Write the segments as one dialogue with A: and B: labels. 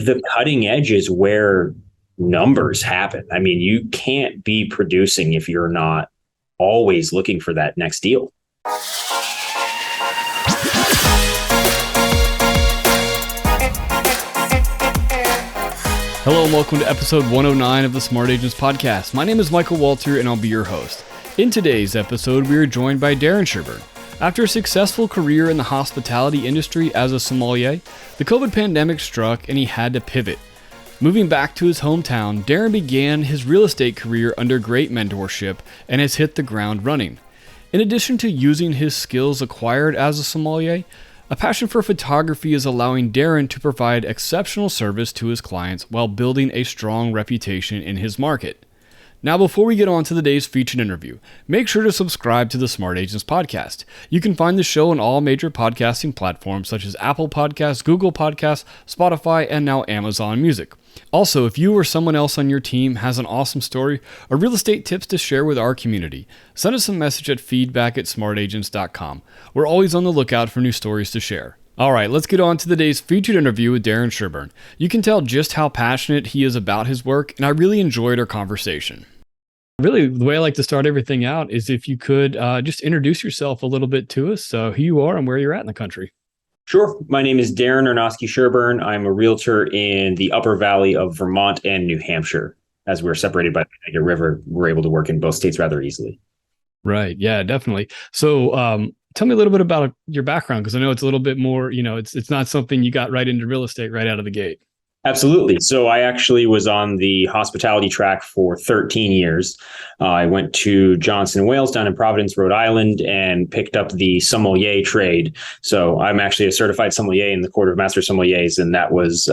A: The cutting edge is where numbers happen. I mean, you can't be producing if you're not always looking for that next deal.
B: Hello and welcome to episode 109 of the Smart Agents Podcast. My name is Michael Walter and I'll be your host. In today's episode, we are joined by Darren Sherburne. After a successful career in the hospitality industry as a sommelier, the COVID pandemic struck and he had to pivot. Moving back to his hometown, Darren began his real estate career under great mentorship and has hit the ground running. In addition to using his skills acquired as a sommelier, a passion for photography is allowing Darren to provide exceptional service to his clients while building a strong reputation in his market. Now, before we get on to the day's featured interview, make sure to subscribe to the Smart Agents Podcast. You can find the show on all major podcasting platforms such as Apple Podcasts, Google Podcasts, Spotify, and now Amazon Music. Also, if you or someone else on your team has an awesome story or real estate tips to share with our community, send us a message at feedback@smartagents.com. We're always on the lookout for new stories to share. All right, let's get on to the day's featured interview with Darren Sherburne. You can tell just how passionate he is about his work, and I really enjoyed our conversation. Really, the way I like to start everything out is if you could just introduce yourself a little bit to us, who you are and where you're at in the country.
A: Sure. My name is Darren Sherburne. I'm a realtor in the Upper Valley of Vermont and New Hampshire. As we're separated by the Connecticut River, we're able to work in both states rather easily.
B: Right. Yeah, definitely. So tell me a little bit about your background, because I know it's a little bit more, it's not something you got right into real estate right out of the gate.
A: Absolutely. So I actually was on the hospitality track for 13 years. I went to Johnson & Wales down in Providence, Rhode Island, and picked up the sommelier trade. So I'm actually a certified sommelier in the Court of Master Sommeliers, and that was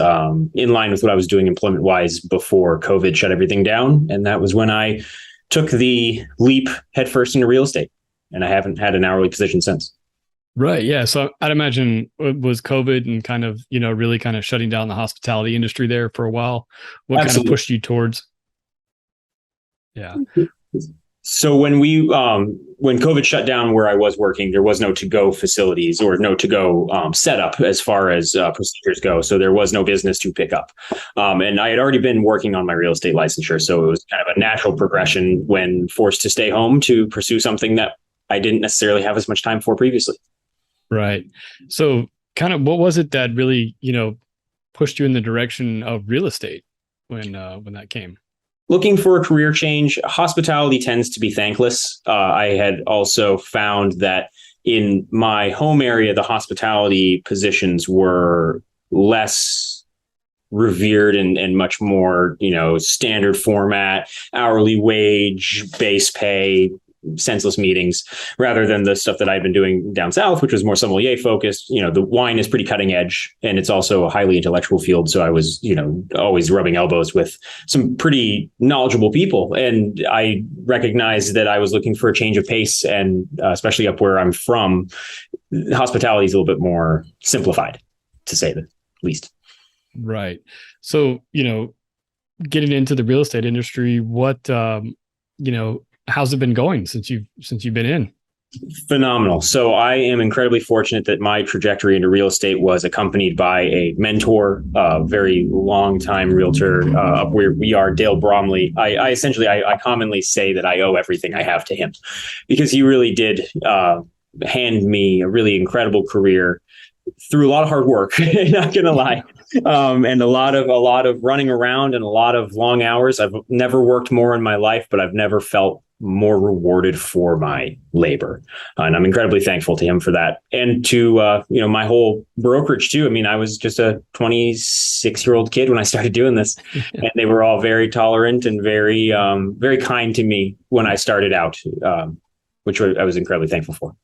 A: in line with what I was doing employment-wise before COVID shut everything down. And that was when I took the leap headfirst into real estate, and I haven't had an hourly position since.
B: Right. Yeah. So I'd imagine it was COVID and kind of, really kind of shutting down the hospitality industry there for a while. What Absolutely. Kind of pushed you towards? Yeah.
A: So when COVID shut down where I was working, there was no to-go facilities or no to-go setup as far as procedures go. So there was no business to pick up. And I had already been working on my real estate licensure. So it was kind of a natural progression when forced to stay home to pursue something that I didn't necessarily have as much time for previously.
B: Right. So kind of what was it that really, pushed you in the direction of real estate when that came?
A: Looking for a career change. Hospitality tends to be thankless. I had also found that in my home area, the hospitality positions were less revered and much more, standard format, hourly wage, base pay, senseless meetings, rather than the stuff that I've been doing down south, which was more sommelier focused. The wine is pretty cutting edge, and it's also a highly intellectual field. So I was, always rubbing elbows with some pretty knowledgeable people. And I recognized that I was looking for a change of pace, and especially up where I'm from, hospitality is a little bit more simplified, to say the least.
B: Right. So, getting into the real estate industry, what, how's it been going since you've been in?
A: Phenomenal. So I am incredibly fortunate that my trajectory into real estate was accompanied by a mentor, a very long time realtor up where we are, Dale Bromley. I commonly say that I owe everything I have to him, because he really did hand me a really incredible career through a lot of hard work, not gonna lie. And a lot of running around and a lot of long hours. I've never worked more in my life, but I've never felt more rewarded for my labor. And I'm incredibly thankful to him for that. And to, my whole brokerage too. I mean, I was just a 26-year-old kid when I started doing this, and they were all very tolerant and very, very kind to me when I started out, which I was incredibly thankful for.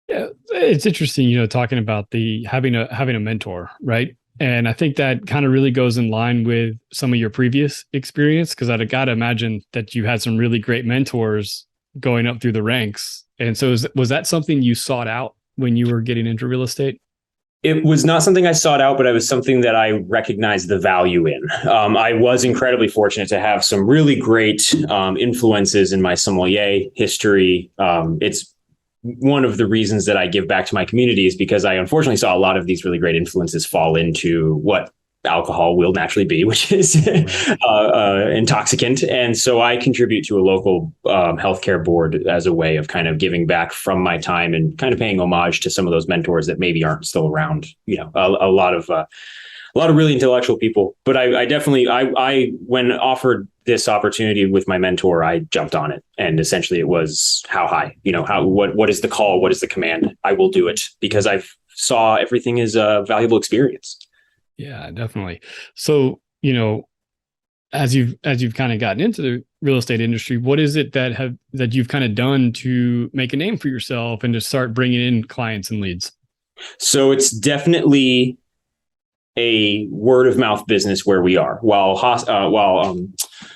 B: Yeah, it's interesting, talking about having a mentor, right? And I think that kind of really goes in line with some of your previous experience, because I'd got to imagine that you had some really great mentors going up through the ranks. And so was that something you sought out when you were getting into real estate?
A: It was not something I sought out, but it was something that I recognized the value in. I was incredibly fortunate to have some really great influences in my sommelier history. It's one of the reasons that I give back to my community is because I unfortunately saw a lot of these really great influences fall into what alcohol will naturally be, which is intoxicant. And so I contribute to a local healthcare board as a way of kind of giving back from my time and kind of paying homage to some of those mentors that maybe aren't still around. A lot of really intellectual people. But I definitely, when offered this opportunity with my mentor, I jumped on it. And essentially it was how high, what is the call? What is the command? I will do it because I've saw everything as a valuable experience.
B: Yeah, definitely. So, as you've kind of gotten into the real estate industry, what is it that you've kind of done to make a name for yourself and to start bringing in clients and leads?
A: So it's definitely a word of mouth business where we are. While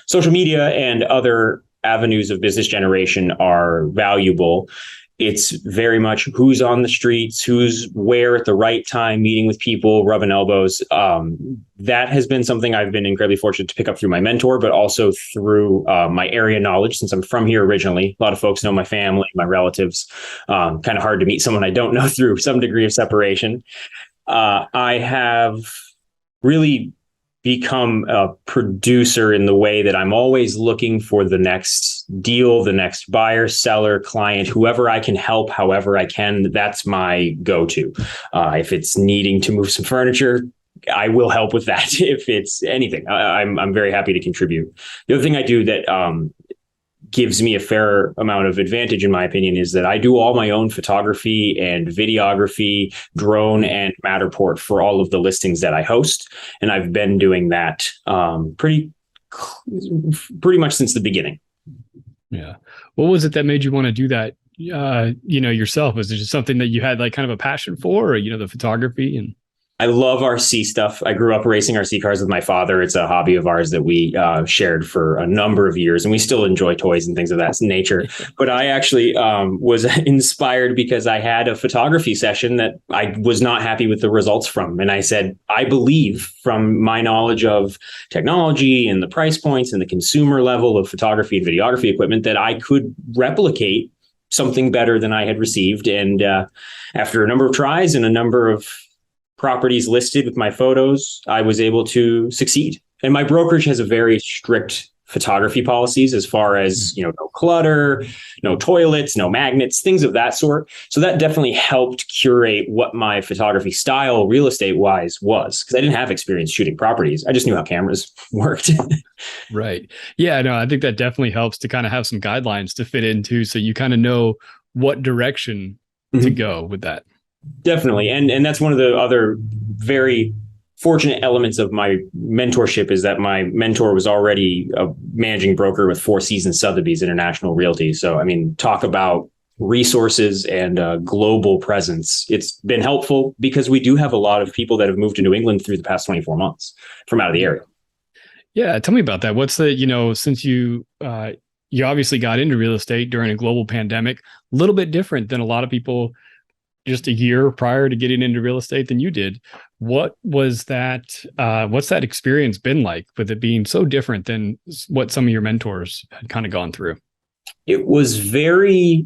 A: social media and other avenues of business generation are valuable, it's very much who's on the streets, who's where at the right time, meeting with people, rubbing elbows. That has been something I've been incredibly fortunate to pick up through my mentor, but also through my area knowledge, since I'm from here originally. A lot of folks know my family, my relatives. Kind of hard to meet someone I don't know through some degree of separation. I have really become a producer in the way that I'm always looking for the next deal, the next buyer, seller, client, whoever I can help, however I can. That's my go-to. If it's needing to move some furniture, I will help with that. If it's anything, I'm very happy to contribute. The other thing I do that gives me a fair amount of advantage, in my opinion, is that I do all my own photography and videography, drone and Matterport for all of the listings that I host. And I've been doing that pretty much since the beginning.
B: Yeah. What was it that made you want to do that, yourself? Was it just something that you had like kind of a passion for, or, the photography? And
A: I love RC stuff. I grew up racing RC cars with my father. It's a hobby of ours that we shared for a number of years, and we still enjoy toys and things of that nature. But I actually was inspired because I had a photography session that I was not happy with the results from. And I said, I believe from my knowledge of technology and the price points and the consumer level of photography and videography equipment that I could replicate something better than I had received. And after a number of tries and a number of properties listed with my photos, I was able to succeed. And my brokerage has a very strict photography policies as far as, no clutter, no toilets, no magnets, things of that sort. So that definitely helped curate what my photography style real estate wise was, because I didn't have experience shooting properties. I just knew how cameras worked.
B: Right. Yeah, no, I think that definitely helps to kind of have some guidelines to fit into, so you kind of know what direction to go with that.
A: Definitely. And that's one of the other very fortunate elements of my mentorship, is that my mentor was already a managing broker with Four Seasons Sotheby's International Realty. So, talk about resources and global presence. It's been helpful because we do have a lot of people that have moved to New England through the past 24 months from out of the area.
B: Yeah. Tell me about that. What's the, since you obviously got into real estate during a global pandemic, a little bit different than a lot of people just a year prior to getting into real estate than you did. What was that? What's that experience been like, with it being so different than what some of your mentors had kind of gone through?
A: It was very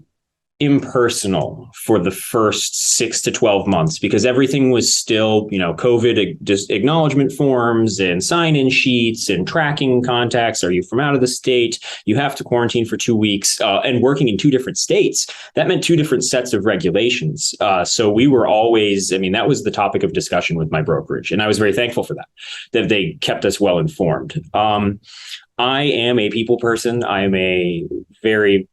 A: impersonal for the first 6 to 12 months because everything was still, COVID just acknowledgement forms and sign-in sheets and tracking contacts. Are you from out of the state? You have to quarantine for 2 weeks, and working in 2 different states. That meant 2 different sets of regulations. So we were always, that was the topic of discussion with my brokerage. And I was very thankful for that they kept us well informed. I am a people person. I am a very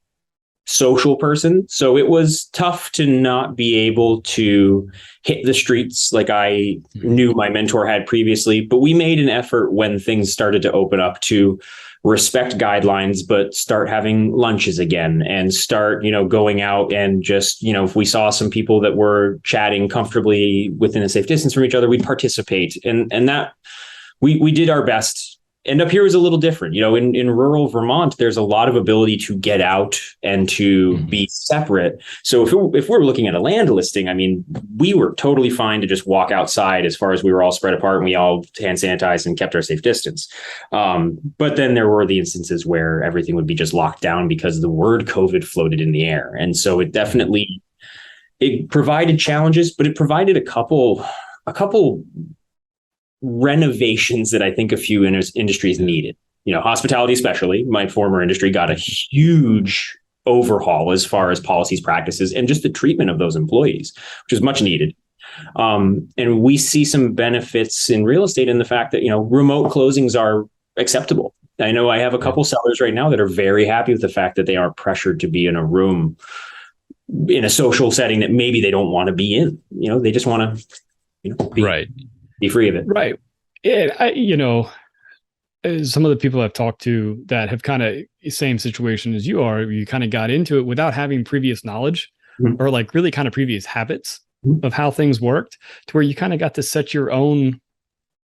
A: social person. So it was tough to not be able to hit the streets like I knew my mentor had previously. But we made an effort when things started to open up to respect guidelines, but start having lunches again and start, going out and just, if we saw some people that were chatting comfortably within a safe distance from each other, we'd participate. And that we did our best. And up here was a little different. In rural Vermont, there's a lot of ability to get out and to be separate. So if we're looking at a land listing, we were totally fine to just walk outside as far as we were all spread apart and we all hand sanitized and kept our safe distance. But then there were the instances where everything would be just locked down because the word COVID floated in the air. And so it provided challenges, but it provided a couple renovations that I think a few industries needed. Hospitality, especially my former industry, got a huge overhaul as far as policies, practices, and just the treatment of those employees, which is much needed. And we see some benefits in real estate in the fact that, remote closings are acceptable. I know I have a couple sellers right now that are very happy with the fact that they aren't pressured to be in a room in a social setting that maybe they don't want to be in. They just want to, be free of it.
B: Right. Some of the people I've talked to that have kind of same situation as you are, you kind of got into it without having previous knowledge or like really kind of previous habits of how things worked, to where you kind of got to set your own,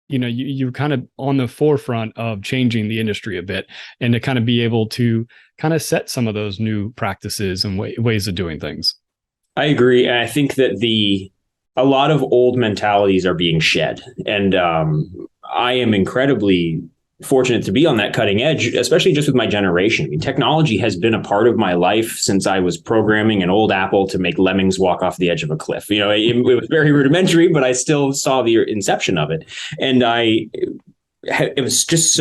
B: you're kind of on the forefront of changing the industry a bit, and to kind of be able to kind of set some of those new practices and ways of doing things.
A: I agree. And I think that a lot of old mentalities are being shed. And I am incredibly fortunate to be on that cutting edge, especially just with my generation. I mean, technology has been a part of my life since I was programming an old Apple to make lemmings walk off the edge of a cliff. It was very rudimentary, but I still saw the inception of it. And it was just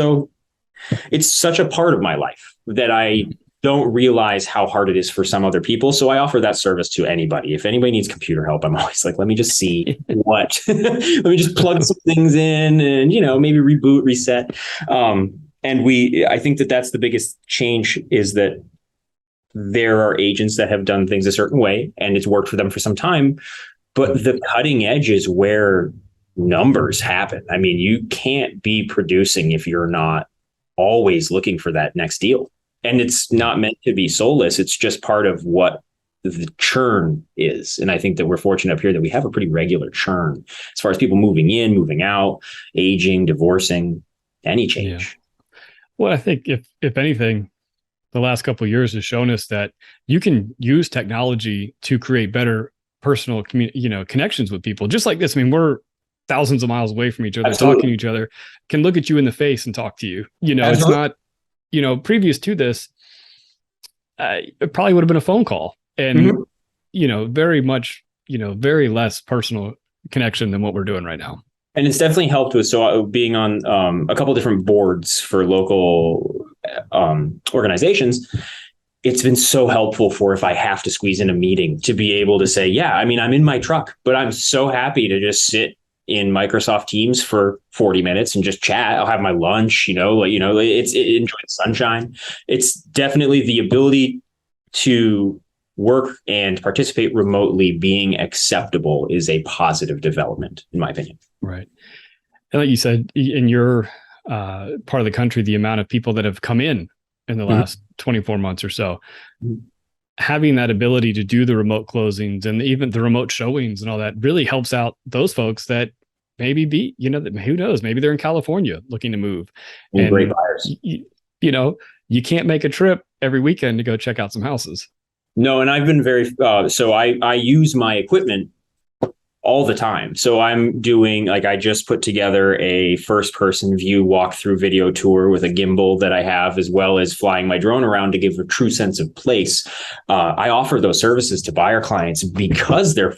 A: it's such a part of my life that I don't realize how hard it is for some other people. So I offer that service to anybody. If anybody needs computer help, I'm always like, let me just see what, let me just plug some things in and, maybe reboot, reset. I think that that's the biggest change, is that there are agents that have done things a certain way and it's worked for them for some time, but the cutting edge is where numbers happen. I mean, you can't be producing if you're not always looking for that next deal. And it's not meant to be soulless. It's just part of what the churn is. And I think that we're fortunate up here that we have a pretty regular churn as far as people moving in, moving out, aging, divorcing, any change.
B: Yeah. Well, I think if anything, the last couple of years has shown us that you can use technology to create better personal connections with people. Just like this. I mean, we're thousands of miles away from each other,
A: Absolutely.
B: talking to each other, can look at you in the face and talk to you.
A: Absolutely.
B: It's not, previous to this, it probably would have been a phone call and, very much, very less personal connection than what we're doing right now.
A: And it's definitely helped with being on a couple of different boards for local organizations. It's been so helpful for if I have to squeeze in a meeting to be able to say, yeah, I mean, I'm in my truck, but I'm so happy to just sit in Microsoft Teams for 40 minutes and just chat. I'll have my lunch, enjoy the sunshine. It's definitely the ability to work and participate remotely being acceptable is a positive development, in my opinion.
B: Right. And like you said, in your part of the country, the amount of people that have come in the last 24 months or so, having that ability to do the remote closings and even the remote showings and all that really helps out those folks that maybe who knows, maybe they're in California looking to move. And
A: great buyers.
B: You can't make a trip every weekend to go check out some houses.
A: No, and I've been so I use my equipment all the time. So I'm doing, I just put together a first person view walkthrough video tour with a gimbal that I have, as well as flying my drone around to give a true sense of place. I offer those services to buyer clients because they're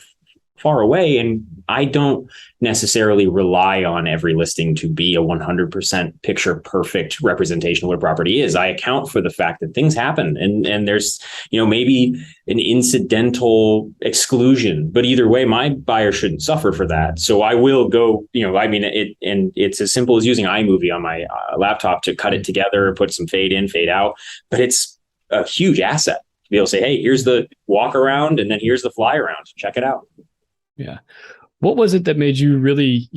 A: far away, and I don't necessarily rely on every listing to be a 100% picture perfect representation of what a property is. I account for the fact that things happen and there's, maybe an incidental exclusion, but either way, my buyer shouldn't suffer for that. So I will go, and it's as simple as using iMovie on my laptop to cut it together, put some fade in, fade out, but it's a huge asset to be able to say, hey, here's the walk around and then here's the fly around. Check it out.
B: Yeah. What was it that made you really,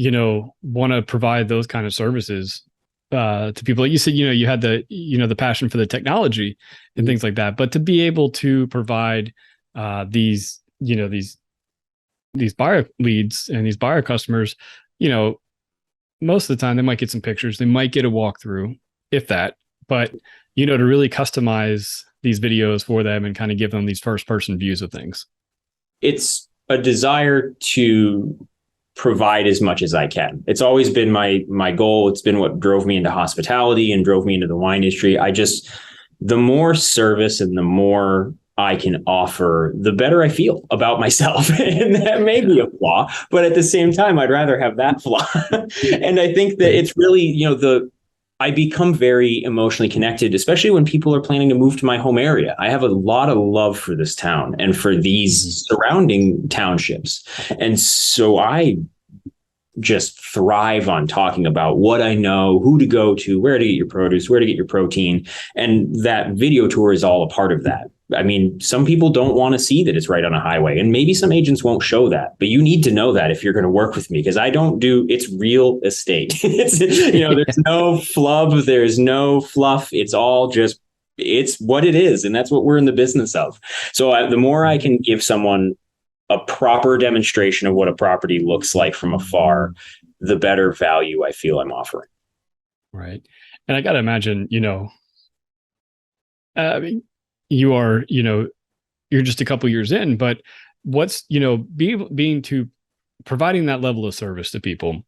B: want to provide those kind of services to people? Like you said, you had the passion for the technology and things like that, but to be able to provide these buyer leads and these buyer customers, most of the time they might get some pictures, they might get a walkthrough, if that, but to really customize these videos for them and kind of give them these first person views of things. It's
A: a desire to provide as much as I can. It's always been my goal. It's been what drove me into hospitality and drove me into the wine industry. The more service and the more I can offer, the better I feel about myself. And that may be a flaw, but at the same time, I'd rather have that flaw. And I think that it's really, I become very emotionally connected, especially when people are planning to move to my home area. I have a lot of love for this town and for these surrounding townships. And so I just thrive on talking about what I know, who to go to, where to get your produce, where to get your protein. And that video tour is all a part of that. I mean, some people don't want to see that it's right on a highway, and maybe some agents won't show that, but you need to know that if you're going to work with me, because it's real estate. There's no flub, there's no fluff. It's what it is. And that's what we're in the business of. So the more I can give someone a proper demonstration of what a property looks like from afar, the better value I feel I'm offering.
B: Right. And I got to imagine, you are, you're just a couple years in, but what's, providing that level of service to people,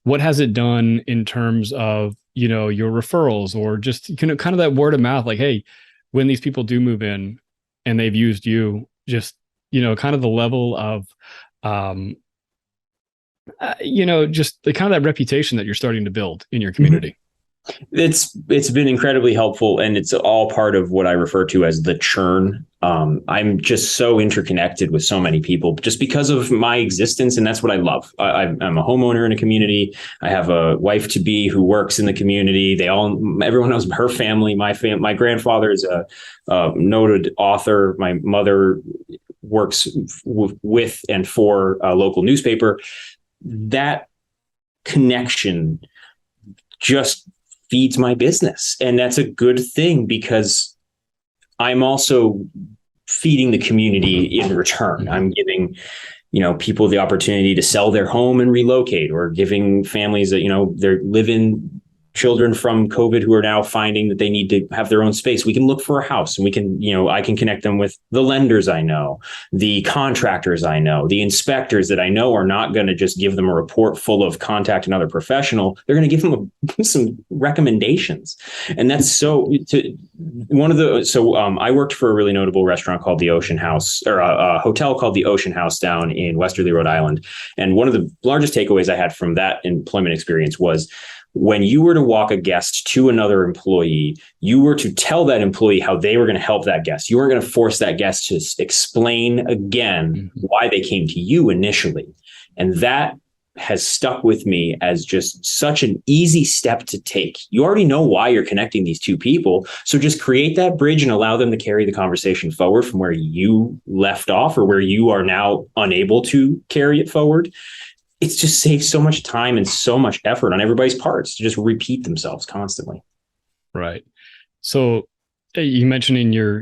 B: what has it done in terms of, your referrals, or just kind of that word of mouth, like, hey, when these people do move in and they've used you, just, kind of the level of, just the kind of that reputation that you're starting to build in your community.
A: It's been incredibly helpful, and it's all part of what I refer to as the churn. I'm just so interconnected with so many people just because of my existence, and that's what I love. I'm a homeowner in a community. I have a wife to be who works in the community. Everyone knows her family. My grandfather is a noted author. My mother works with and for a local newspaper. That connection just feeds my business. And that's a good thing, because I'm also feeding the community in return. I'm giving, people the opportunity to sell their home and relocate, or giving families that, they're living children from COVID who are now finding that they need to have their own space. We can look for a house, and we can, I can connect them with the lenders I know, the contractors I know, the inspectors that I know are not going to just give them a report full of contact another professional. They're going to give them some recommendations. And that's I worked for a really notable restaurant called the Ocean House, or a hotel called the Ocean House down in Westerly, Rhode Island. And one of the largest takeaways I had from that employment experience was, when you were to walk a guest to another employee, you were to tell that employee how they were going to help that guest. You weren't going to force that guest to explain again why they came to you initially. And that has stuck with me as just such an easy step to take. You already know why you're connecting these two people. So just create that bridge and allow them to carry the conversation forward from where you left off, or where you are now unable to carry it forward. It's just saves so much time and so much effort on everybody's parts to just repeat themselves constantly.
B: Right. So you mentioned in your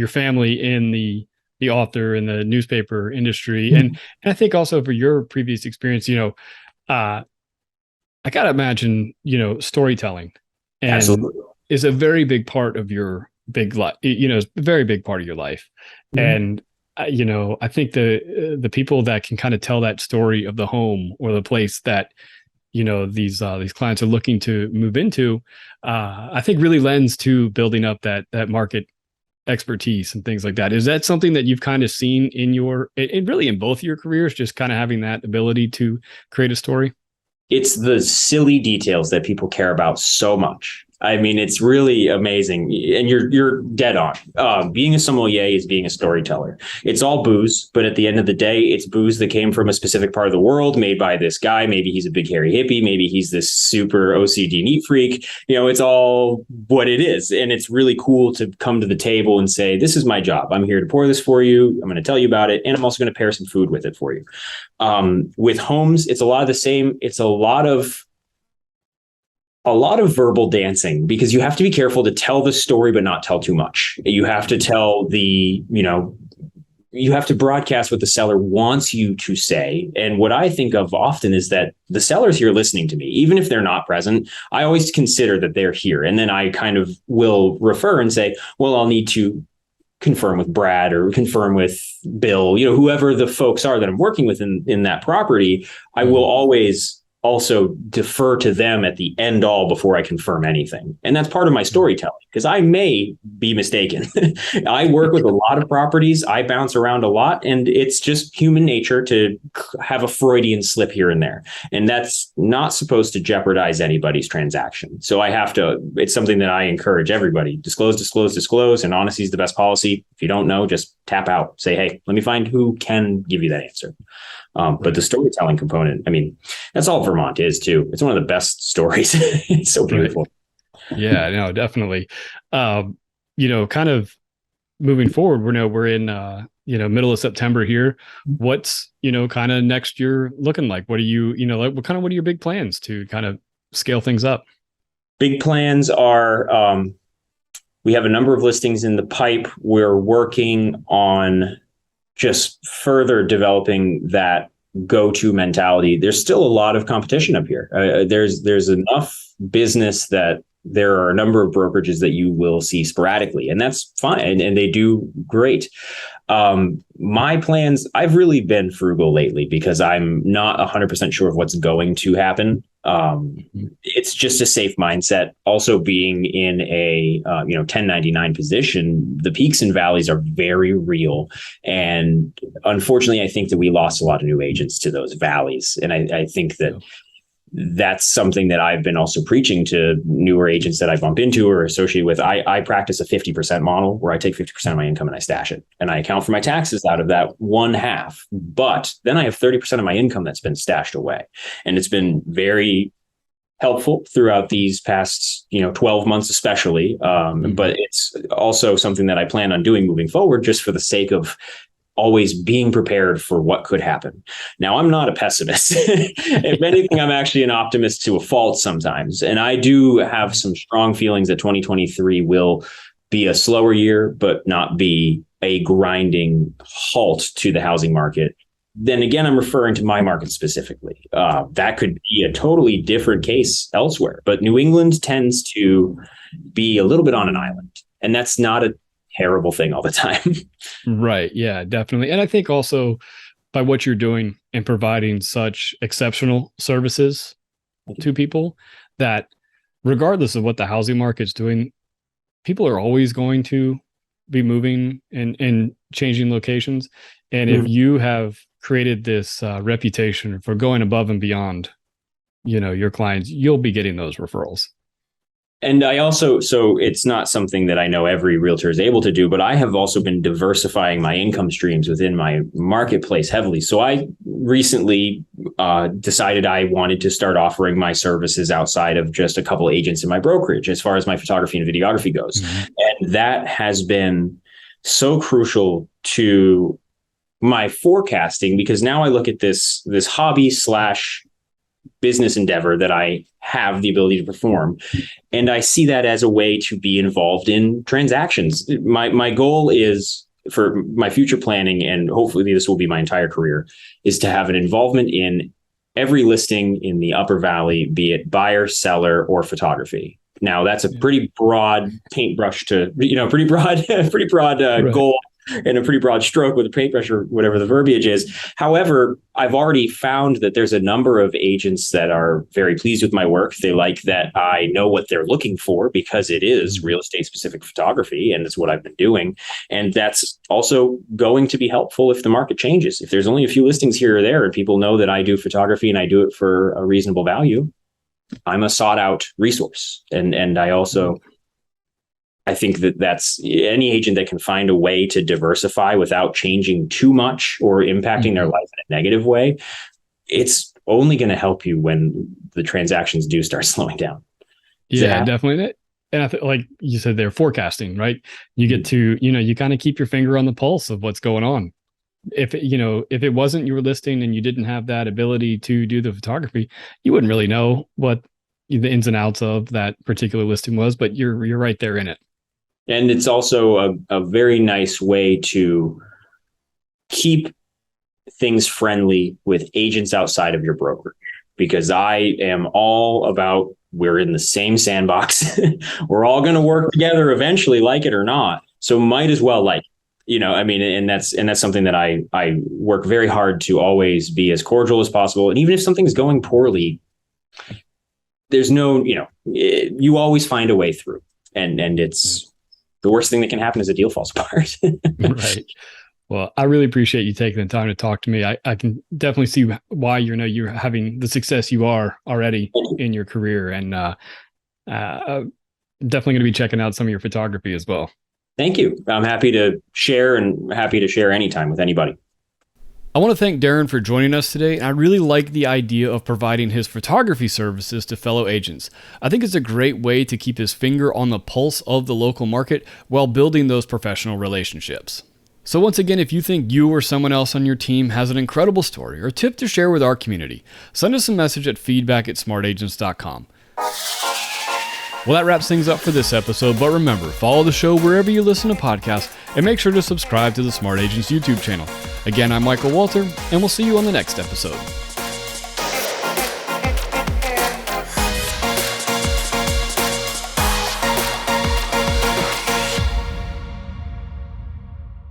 B: family in the author and the newspaper industry. And I think also for your previous experience, I gotta imagine, storytelling is a very big part of your big life, a very big part of your life. And I think the people that can kind of tell that story of the home or the place that, these clients are looking to move into, I think really lends to building up that market expertise and things like that. Is that something that you've kind of seen really in both of your careers, just kind of having that ability to create a story?
A: It's the silly details that people care about so much. I mean, it's really amazing. And you're dead on. Being a sommelier is being a storyteller. It's all booze, but at the end of the day, it's booze that came from a specific part of the world, made by this guy. Maybe he's a big hairy hippie. Maybe he's this super OCD neat freak. It's all what it is. And it's really cool to come to the table and say, this is my job. I'm here to pour this for you. I'm going to tell you about it. And I'm also going to pair some food with it for you. With homes, it's a lot of the same. It's a lot of verbal dancing, because you have to be careful to tell the story, but not tell too much. You have to tell you have to broadcast what the seller wants you to say. And what I think of often is that the seller's here listening to me, even if they're not present. I always consider that they're here. And then I kind of will refer and say, well, I'll need to confirm with Brad or confirm with Bill, whoever the folks are that I'm working with in that property. I will always also defer to them at the end all before I confirm anything. And that's part of my storytelling, because I may be mistaken. I work with a lot of properties. I bounce around a lot, and it's just human nature to have a Freudian slip here and there. And that's not supposed to jeopardize anybody's transaction. So it's something that I encourage everybody: disclose, disclose, disclose. And honesty is the best policy. If you don't know, just tap out, say, hey, let me find who can give you that answer. But the storytelling component, I mean, that's all Vermont is too. It's one of the best stories. It's so beautiful.
B: Right. Yeah, no, definitely. Kind of moving forward, we're in, middle of September here. What's, kind of next year looking like? What are you, what are your big plans to kind of scale things up?
A: Big plans are, we have a number of listings in the pipe. We're working on just further developing that go-to mentality. There's still a lot of competition up here. There's enough business that there are a number of brokerages that you will see sporadically, and that's fine. And they do great. My plans, I've really been frugal lately because I'm not 100% sure of what's going to happen. It's just a safe mindset. Also, being in a 1099 position, the peaks and valleys are very real. And unfortunately, I think that we lost a lot of new agents to those valleys. And I think that that's something that I've been also preaching to newer agents that I bump into or associate with. I practice a 50% model where I take 50% of my income and I stash it, and I account for my taxes out of that one half. But then I have 30% of my income that's been stashed away. And it's been very helpful throughout these past, 12 months, especially. But it's also something that I plan on doing moving forward, just for the sake of always being prepared for what could happen. Now, I'm not a pessimist. If anything, I'm actually an optimist to a fault sometimes. And I do have some strong feelings that 2023 will be a slower year, but not be a grinding halt to the housing market. Then again, I'm referring to my market specifically. That could be a totally different case elsewhere. But New England tends to be a little bit on an island. And that's not a terrible thing all the time.
B: Right. Yeah, definitely. And I think also by what you're doing and providing such exceptional services to people, that regardless of what the housing market's doing, people are always going to be moving and changing locations. And if you have created this reputation for going above and beyond, your clients, you'll be getting those referrals.
A: And I also, so it's not something that I know every realtor is able to do, but I have also been diversifying my income streams within my marketplace heavily. So I recently decided I wanted to start offering my services outside of just a couple agents in my brokerage, as far as my photography and videography goes. And that has been so crucial to my forecasting, because now I look at this hobby / business endeavor that I have the ability to perform, and I see that as a way to be involved in transactions. My goal is, for my future planning, and hopefully this will be my entire career, is to have an involvement in every listing in the Upper Valley, be it buyer, seller, or photography. Now, that's a pretty broad paintbrush to, pretty broad
B: Right.
A: goal, and a pretty broad stroke with a paintbrush, or whatever the verbiage is. However, I've already found that there's a number of agents that are very pleased with my work. They like that I know what they're looking for, because it is real estate specific photography, and it's what I've been doing. And that's also going to be helpful if the market changes. If there's only a few listings here or there and people know that I do photography and I do it for a reasonable value, I'm a sought out resource. And I also, I think that that's any agent that can find a way to diversify without changing too much or impacting their life in a negative way, it's only going to help you when the transactions do start slowing down.
B: Yeah, definitely. And I think, like you said, they're forecasting, right? You get to, you kind of keep your finger on the pulse of what's going on. If it wasn't your listing and you didn't have that ability to do the photography, you wouldn't really know what the ins and outs of that particular listing was, but you're right there in it.
A: And it's also a very nice way to keep things friendly with agents outside of your brokerage, because I am all about, we're in the same sandbox. We're all going to work together eventually, like it or not. So might as well like it. And that's something that I work very hard to always be as cordial as possible. And even if something's going poorly, there's no, you always find a way through, and it's the worst thing that can happen is a deal falls apart.
B: Right. Well, I really appreciate you taking the time to talk to me. I can definitely see why you're having the success you are already in your career, and definitely going to be checking out some of your photography as well.
A: Thank you. I'm happy to share, and happy to share anytime with anybody.
B: I want to thank Darren for joining us today. I really like the idea of providing his photography services to fellow agents. I think it's a great way to keep his finger on the pulse of the local market while building those professional relationships. So once again, if you think you or someone else on your team has an incredible story or tip to share with our community, send us a message at feedback@smartagents.com. Well, that wraps things up for this episode, but remember, follow the show wherever you listen to podcasts and make sure to subscribe to the Smart Agents YouTube channel. Again, I'm Michael Walter, and we'll see you on the next episode.